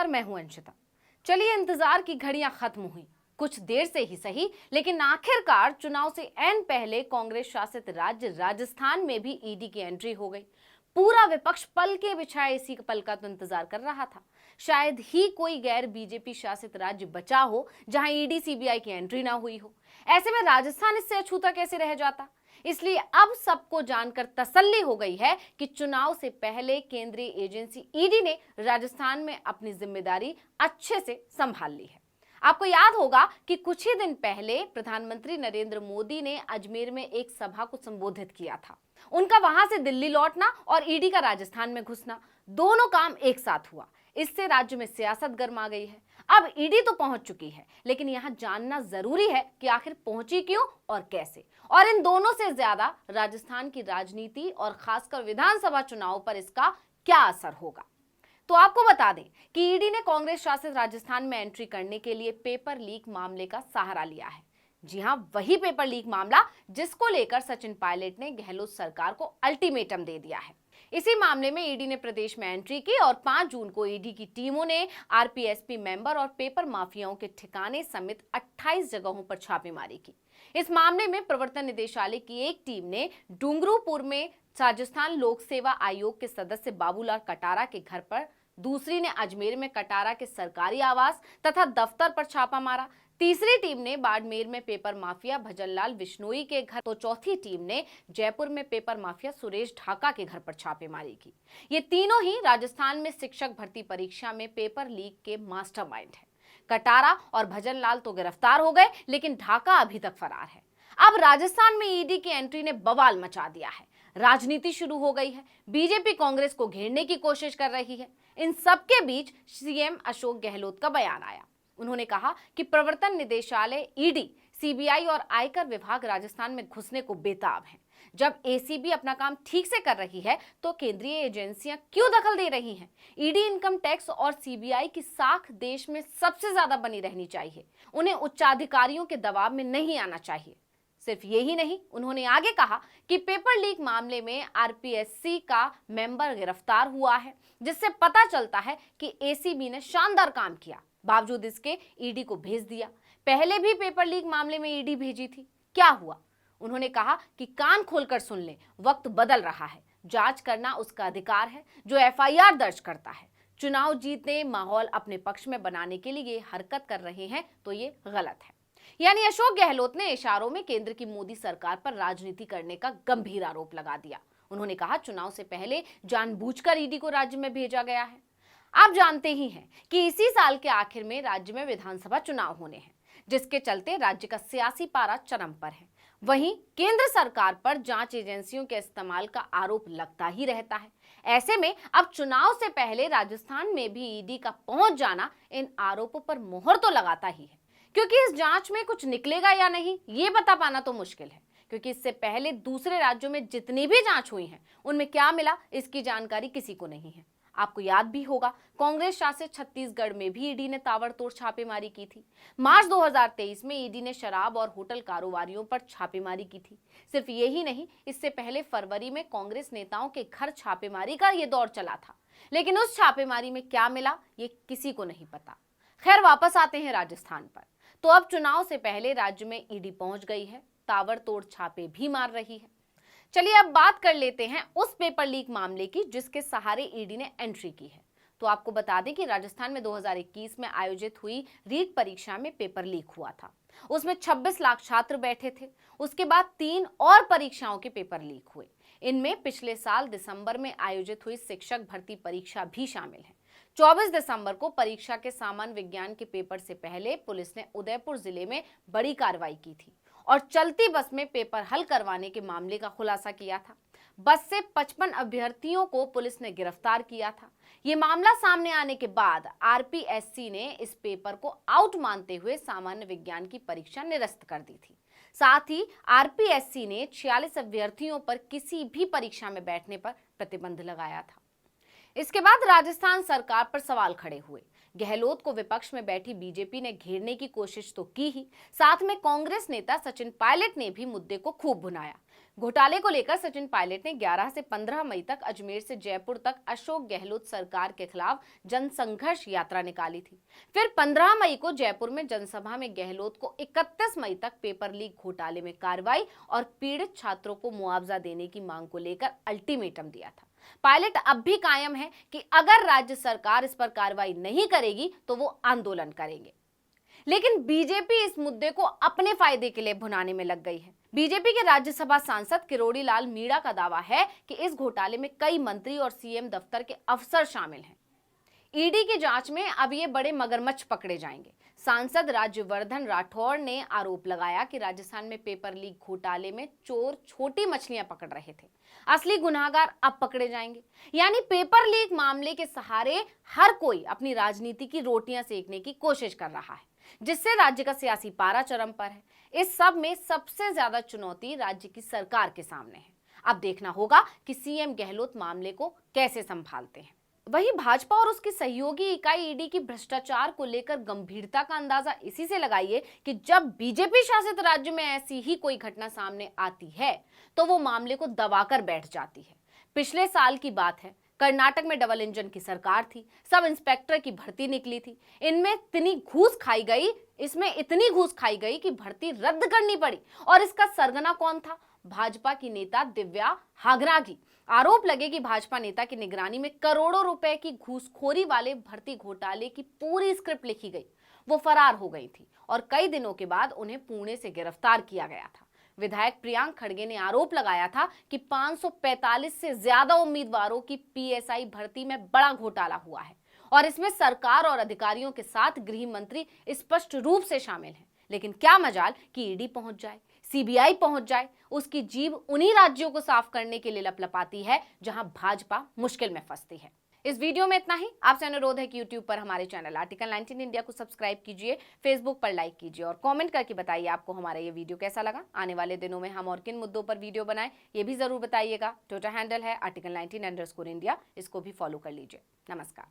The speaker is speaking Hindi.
नमस्कार, मैं हूं अंशिता। चलिए, इंतजार की घड़ियां खत्म हुई, कुछ देर से ही सही, लेकिन आखिरकार चुनाव से ऐन पहले कांग्रेस शासित राज्य राजस्थान में भी ईडी की एंट्री हो गई। पूरा विपक्ष पल के बिछाए इसी पल का तो इंतजार कर रहा था। शायद ही कोई गैर बीजेपी शासित राज्य बचा हो जहां ईडी सीबीआई की एंट्री ना हुई हो। ऐसे में राजस्थान इससे अछूता कैसे रह जाता। इसलिए अब सबको जानकर तसल्ली हो गई है कि चुनाव से पहले केंद्रीय एजेंसी ईडी ने राजस्थान में अपनी जिम्मेदारी अच्छे से संभाल ली है। आपको याद होगा कि कुछ ही दिन पहले प्रधानमंत्री नरेंद्र मोदी ने अजमेर में एक सभा को संबोधित किया था। उनका वहां से दिल्ली लौटना और ईडी का राजस्थान में घुसना, दोनों काम एक साथ हुआ। इससे राज्य में सियासत गर्मा गई है। अब ईडी तो पहुंच चुकी है, लेकिन यहां जानना जरूरी है कि आखिर पहुंची क्यों और कैसे। और इन दोनों से ज्यादा राजस्थान की राजनीति और खासकर विधानसभा चुनाव पर इसका क्या असर होगा। तो आपको बता दें कि ईडी ने कांग्रेस शासित राजस्थान में एंट्री करने के लिए पेपर लीक मामले का सहारा लिया है। जी हां, वही पेपर लीक मामला जिसको लेकर सचिन पायलट ने गहलोत सरकार को अल्टीमेटम दे दिया है। इसी मामले में ईडी ने प्रदेश में एंट्री की और 5 जून को ईडी की टीमों ने आरपीएसपी मेंबर और पेपर माफियाओं के ठिकाने समेत 28 जगहों पर छापेमारी की। इस मामले में प्रवर्तन निदेशालय की एक टीम ने डूंगरपुर में राजस्थान लोक सेवा आयोग के सदस्य बाबूलाल कटारा के घर पर, दूसरी ने अजमेर में कटारा के सरकारी आवास तथा दफ्तर पर छापा मारा। तीसरी टीम ने बाड़मेर में पेपर माफिया भजनलाल विश्नोई के घर, तो चौथी टीम ने जयपुर में पेपर माफिया सुरेश ढाका के घर पर छापेमारी की। ये तीनों ही राजस्थान में शिक्षक भर्ती परीक्षा में पेपर लीक के मास्टरमाइंड हैं। कटारा और भजनलाल तो गिरफ्तार हो गए, लेकिन ढाका अभी तक फरार है। अब राजस्थान में ईडी की एंट्री ने बवाल मचा दिया है। राजनीति शुरू हो गई है। बीजेपी कांग्रेस को घेरने की कोशिश कर रही है। इन सबके बीच सीएम अशोक गहलोत का बयान आया। उन्होंने कहा कि प्रवर्तन निदेशालय, ईडी, सीबीआई और आयकर विभाग राजस्थान में घुसने को बेताब हैं। जब एसीबी अपना काम ठीक से कर रही है तो केंद्रीय एजेंसियां क्यों दखल दे रही हैं? ईडी, इनकम टैक्स और सीबीआई की साख देश में सबसे ज्यादा बनी रहनी चाहिए। उन्हें उच्चाधिकारियों के दबाव में नहीं आना चाहिए। सिर्फ यही नहीं, उन्होंने आगे कहा कि पेपर लीक मामले में आरपीएससी का मेंबर गिरफ्तार हुआ है, जिससे पता चलता है कि एसीबी ने शानदार काम किया। बावजूद इसके ईडी को भेज दिया। पहले भी पेपर लीक मामले में ईडी भेजी थी, क्या हुआ? उन्होंने कहा कि कान खोलकर सुन ले, वक्त बदल रहा है। जांच करना उसका अधिकार है जो एफआईआर दर्ज करता है। चुनाव जीतने, माहौल अपने पक्ष में बनाने के लिए ये हरकत कर रहे हैं तो ये गलत है। यानी अशोक गहलोत ने इशारों में केंद्र की मोदी सरकार पर राजनीति करने का गंभीर आरोप लगा दिया। उन्होंने कहा, चुनाव से पहले जानबूझकर ईडी को राज्य में भेजा गया है। आप जानते ही हैं कि इसी साल के आखिर में राज्य में विधानसभा चुनाव होने हैं, जिसके चलते राज्य का सियासी पारा चरम पर है। वहीं केंद्र सरकार पर जांच एजेंसियों के इस्तेमाल का आरोप लगता ही रहता है। ऐसे में अब चुनाव से पहले राजस्थान में भी ईडी का पहुंच जाना इन आरोपों पर मोहर तो लगाता ही है, क्योंकि इस जांच में कुछ निकलेगा या नहीं ये बता पाना तो मुश्किल है। क्योंकि इससे पहले दूसरे राज्यों में जितनी भी जांच हुई है उनमें क्या मिला, इसकी जानकारी किसी को नहीं है। आपको याद भी होगा, कांग्रेस शासित छत्तीसगढ़ में भी ईडी ने ताबड़तोड़ छापेमारी की थी। मार्च 2023 में ईडी ने शराब और होटल कारोबारियों पर छापेमारी की थी। सिर्फ यही नहीं, इससे पहले फरवरी में कांग्रेस नेताओं के घर छापेमारी का ये दौर चला था, लेकिन उस छापेमारी में क्या मिला ये किसी को नहीं पता। खैर, वापस आते हैं राजस्थान पर। तो अब चुनाव से पहले राज्य में ईडी पहुंच गई है, ताबड़तोड़ छापे भी मार रही है। चलिए अब बात कर लेते हैं उस पेपर लीक मामले की जिसके सहारे ईडी ने एंट्री की है। तो आपको बता दें कि राजस्थान में 2021 में आयोजित हुई रीट परीक्षा में पेपर लीक हुआ था। उसमें 26 लाख छात्र बैठे थे। उसके बाद 3 और परीक्षाओं के पेपर लीक हुए। इनमें पिछले साल दिसंबर में आयोजित हुई शिक्षक भर्ती परीक्षा भी शामिल है। 24 दिसंबर को परीक्षा के सामान्य विज्ञान के पेपर से पहले पुलिस ने उदयपुर जिले में बड़ी कार्रवाई की थी और चलती बस में पेपर हल करवाने के मामले का खुलासा किया था। बस से 55 अभ्यर्थियों को पुलिस ने गिरफ्तार किया था। ये मामला सामने आने के बाद आरपीएससी ने इस पेपर को आउट मानते हुए सामान्य विज्ञान की परीक्षा निरस्त कर दी थी। साथ ही आरपीएससी ने 46 अभ्यर्थियों पर किसी भी परीक्षा में बैठने पर प्रतिबंध लगाया था। इसके बाद राजस्थान सरकार पर सवाल खड़े हुए। गहलोत को विपक्ष में बैठी बीजेपी ने घेरने की कोशिश तो की ही, साथ में कांग्रेस नेता सचिन पायलट ने भी मुद्दे को खूब भुनाया। घोटाले को लेकर सचिन पायलट ने 11 से 15 मई तक अजमेर से जयपुर तक अशोक गहलोत सरकार के खिलाफ जनसंघर्ष यात्रा निकाली थी। फिर 15 मई को जयपुर में जनसभा में गहलोत को 31 मई तक पेपर लीक घोटाले में कार्रवाई और पीड़ित छात्रों को मुआवजा देने की मांग को लेकर अल्टीमेटम दिया था। पायलट अब भी कायम है कि अगर राज्य सरकार इस पर कार्रवाई नहीं करेगी तो वो आंदोलन करेंगे। लेकिन बीजेपी इस मुद्दे को अपने फायदे के लिए भुनाने में लग गई है। बीजेपी के राज्यसभा सांसद किरोड़ी लाल मीणा का दावा है कि इस घोटाले में कई मंत्री और सीएम दफ्तर के अफसर शामिल हैं। ईडी की जांच में अब ये बड़े मगरमच्छ पकड़े जाएंगे। सांसद राज्यवर्धन राठौड़ ने आरोप लगाया कि राजस्थान में पेपर लीक घोटाले में चोर छोटी मछलियां पकड़ रहे थे, असली गुनाहगार अब पकड़े जाएंगे। यानी पेपर लीक मामले के सहारे हर कोई अपनी राजनीति की रोटियां सेकने की कोशिश कर रहा है, जिससे राज्य का सियासी पारा चरम पर है। इस सब में सबसे ज्यादा चुनौती राज्य की सरकार के सामने है। अब देखना होगा कि सीएम गहलोत मामले को कैसे संभालते हैं। वहीं भाजपा और उसकी सहयोगी इकाई ईडी की भ्रष्टाचार को लेकर गंभीरता का अंदाजा इसी से लगाइए कि जब बीजेपी शासित राज्य में ऐसी ही कोई घटना सामने आती है तो वो मामले को दबाकर बैठ जाती है। पिछले साल की बात है, कर्नाटक में डबल इंजन की सरकार थी, सब इंस्पेक्टर की भर्ती निकली थी। इसमें इतनी घूस खाई गई कि भर्ती रद्द करनी पड़ी। और इसका सरगना कौन था? भाजपा की नेता दिव्या हागरागी। आरोप लगे कि भाजपा नेता की निगरानी में करोड़ों रुपए की घूसखोरी वाले भर्ती घोटाले की पूरी स्क्रिप्ट लिखी गई। वो फरार हो गई थी और कई दिनों के बाद उन्हें पुणे से गिरफ्तार किया गया था। विधायक प्रियांक खड़गे ने आरोप लगाया था कि 545 से ज्यादा उम्मीदवारों की पीएसआई भर्ती में बड़ा घोटाला हुआ है और इसमें सरकार और अधिकारियों के साथ गृह मंत्री स्पष्ट रूप से शामिल हैं। लेकिन क्या मजाल कि ईडी पहुंच जाए, सीबीआई पहुंच जाए, उसकी जीभ उन्हीं राज्यों को साफ करने के लिए लपलपाती है जहां भाजपा मुश्किल में फंसती है। इस वीडियो में इतना ही। आपसे अनुरोध है कि YouTube पर हमारे चैनल आर्टिकल 19 इंडिया को सब्सक्राइब कीजिए, फेसबुक पर लाइक कीजिए और कमेंट करके बताइए आपको हमारा ये वीडियो कैसा लगा। आने वाले दिनों में हम और किन मुद्दों पर वीडियो बनाएं ये भी जरूर बताइएगा। ट्विटर हैंडल है article19_India, इसको भी फॉलो कर लीजिए। नमस्कार।